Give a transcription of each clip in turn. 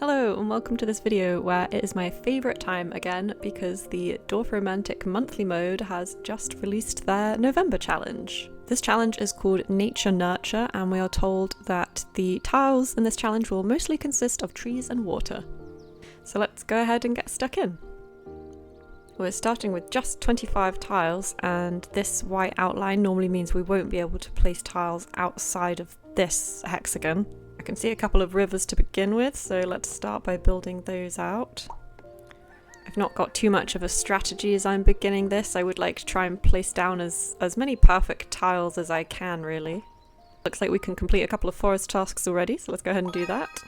Hello and welcome to this video where it is my favourite time again because the Dorfromantik monthly mode has just released their November challenge. This challenge is called Nature Nurture and we are told that the tiles in this challenge will mostly consist of trees and water. So let's go ahead and get stuck in. We're starting with just 25 tiles and this white outline normally means we won't be able to place tiles outside of this hexagon. I can see a couple of rivers to begin with, so let's start by building those out. I've not got too much of a strategy as I'm beginning this. I would like to try and place down as many perfect tiles as I can, really. Looks like we can complete a couple of forest tasks already, so let's go ahead and do that.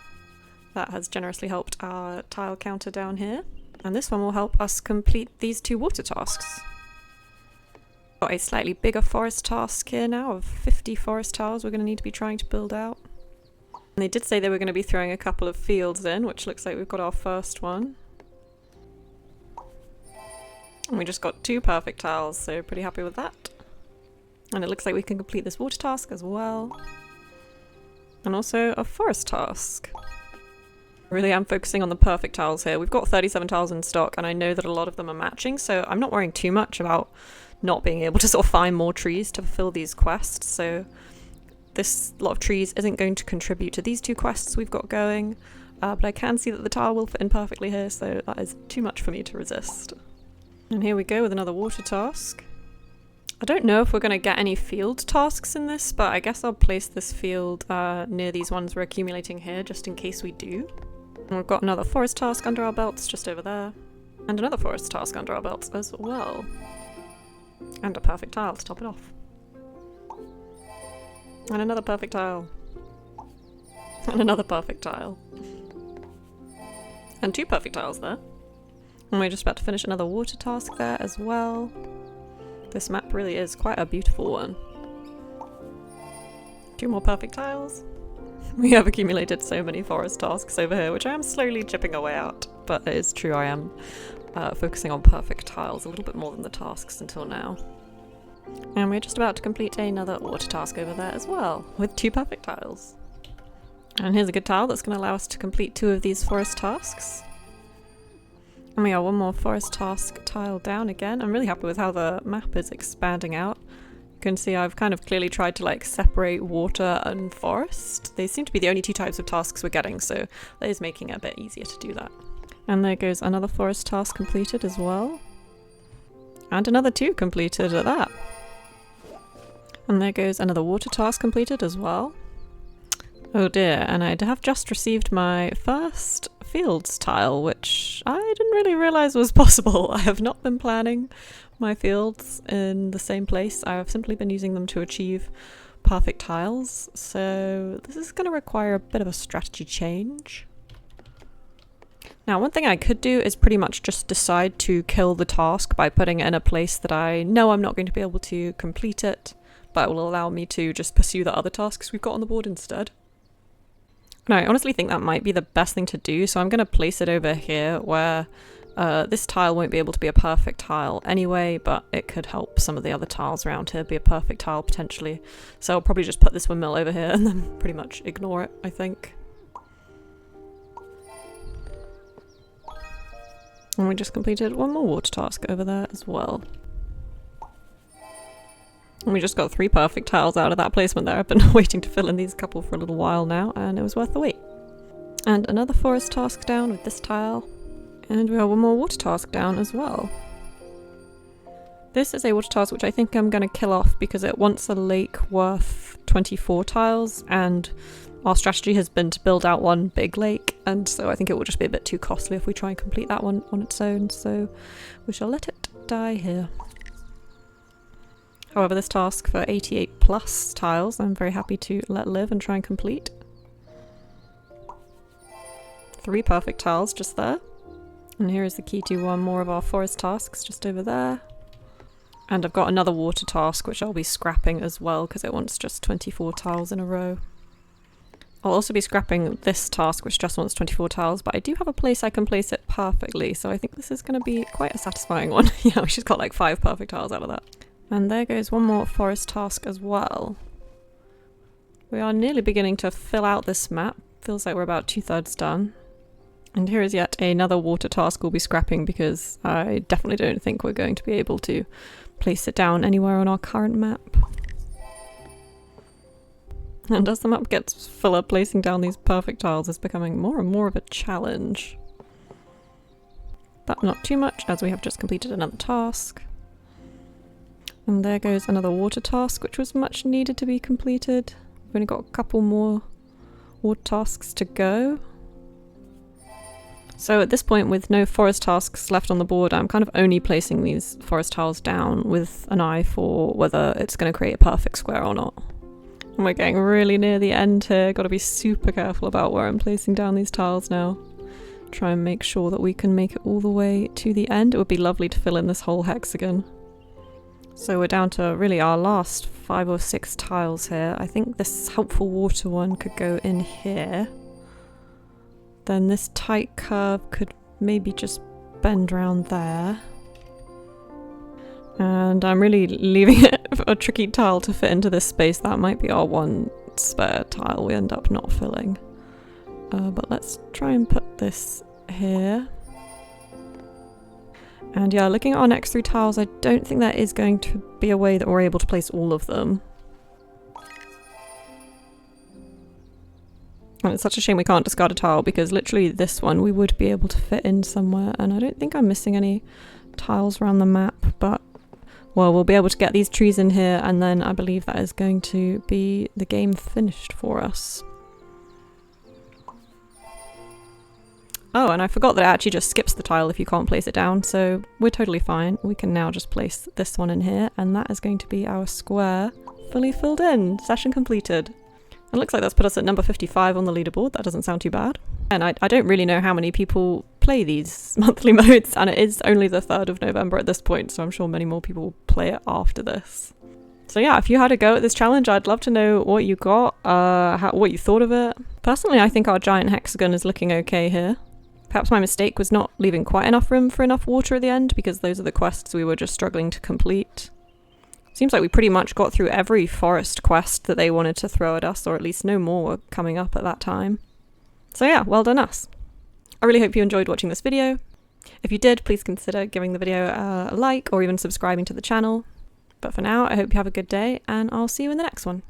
That has generously helped our tile counter down here. And this one will help us complete these two water tasks. Got a slightly bigger forest task here now of 50 forest tiles we're going to need to be trying to build out. And they did say they were going to be throwing a couple of fields in, which looks like we've got our first one. And we just got 2 perfect tiles, so pretty happy with that. And it looks like we can complete this water task as well. And also a forest task. Really am focusing on the perfect tiles here. We've got 37 tiles in stock and I know that a lot of them are matching, so I'm not worrying too much about not being able to sort of find more trees to fulfill these quests. So this lot of trees isn't going to contribute to these 2 quests we've got going, but I can see that the tile will fit in perfectly here, so that is too much for me to resist. And here we go with another water task. I don't know if we're going to get any field tasks in this, but I guess I'll place this field near these ones we're accumulating here, just in case we do. And we've got another forest task under our belts just over there, and another forest task under our belts as well. And a perfect tile to top it off. And another perfect tile. And another perfect tile. And 2 perfect tiles there. And we're just about to finish another water task there as well. This map really is quite a beautiful one. 2 more perfect tiles. We have accumulated so many forest tasks over here, which I am slowly chipping away at. But it is true, I am focusing on perfect tiles a little bit more than the tasks until now. And we're just about to complete another water task over there as well, with 2 perfect tiles. And here's a good tile that's going to allow us to complete 2 of these forest tasks. And we got 1 more forest task tile down again. I'm really happy with how the map is expanding out. You can see I've kind of clearly tried to like separate water and forest. They seem to be the only 2 types of tasks we're getting, so that is making it a bit easier to do that. And there goes another forest task completed as well. And another 2 completed at that. And there goes another water task completed as well. Oh dear, and I have just received my first fields tile, which I didn't really realise was possible. I have not been planning my fields in the same place. I have simply been using them to achieve perfect tiles, so this is going to require a bit of a strategy change. Now, one thing I could do is pretty much just decide to kill the task by putting it in a place that I know I'm not going to be able to complete it, but it will allow me to just pursue the other tasks we've got on the board instead. And I honestly think that might be the best thing to do, so I'm going to place it over here where this tile won't be able to be a perfect tile anyway, but it could help some of the other tiles around here be a perfect tile potentially. So I'll probably just put this windmill over here and then pretty much ignore it, I think. And we just completed 1 more water task over there as well. And we just got 3 perfect tiles out of that placement there. I've been waiting to fill in these couple for a little while now, and it was worth the wait. And another forest task down with this tile. And we have 1 more water task down as well. This is a water task which I think I'm going to kill off because it wants a lake worth 24 tiles, and our strategy has been to build out 1 big lake, and so I think it will just be a bit too costly if we try and complete that one on its own, so we shall let it die here. However, this task for 88 plus tiles I'm very happy to let live and try and complete. 3 perfect tiles just there. And here is the key to 1 more of our forest tasks just over there. And I've got another water task which I'll be scrapping as well because it wants just 24 tiles in a row. I'll also be scrapping this task which just wants 24 tiles, but I do have a place I can place it perfectly, so I think this is going to be quite a satisfying one. Yeah, we just got like 5 perfect tiles out of that. And there goes 1 more forest task as well. We are nearly beginning to fill out this map. Feels like we're about 2/3 done. And here is yet another water task we'll be scrapping because I definitely don't think we're going to be able to place it down anywhere on our current map. And as the map gets fuller, placing down these perfect tiles is becoming more and more of a challenge. But not too much, as we have just completed another task. And there goes another water task, which was much needed to be completed. We've only got a couple more water tasks to go. So at this point, with no forest tasks left on the board, I'm kind of only placing these forest tiles down with an eye for whether it's going to create a perfect square or not. And we're getting really near the end here. Got to be super careful about where I'm placing down these tiles now. Try and make sure that we can make it all the way to the end. It would be lovely to fill in this whole hexagon. So we're down to really our last 5 or 6 tiles here. I think this helpful water one could go in here. Then this tight curve could maybe just bend around there. And I'm really leaving it a tricky tile to fit into this space. That might be our one spare tile we end up not filling. But let's try and put this here. And yeah, looking at our next 3 tiles, I don't think there is going to be a way that we're able to place all of them. And it's such a shame we can't discard a tile, because literally this one we would be able to fit in somewhere, and I don't think I'm missing any tiles around the map, but well, we'll be able to get these trees in here, and then I believe that is going to be the game finished for us. Oh, and I forgot that it actually just skips the tile if you can't place it down, so we're totally fine. We can now just place this one in here, and that is going to be our square fully filled in. Session completed. It looks like that's put us at number 55 on the leaderboard. That doesn't sound too bad. And I don't really know how many people play these monthly modes, and it is only the 3rd of November at this point, so I'm sure many more people will play it after this. So yeah, if you had a go at this challenge, I'd love to know what you got, what you thought of it. Personally, I think our giant hexagon is looking okay here. Perhaps my mistake was not leaving quite enough room for enough water at the end, because those are the quests we were just struggling to complete. Seems like we pretty much got through every forest quest that they wanted to throw at us, or at least no more were coming up at that time. So yeah, well done us. I really hope you enjoyed watching this video. If you did, please consider giving the video a like or even subscribing to the channel. But for now, I hope you have a good day, and I'll see you in the next one.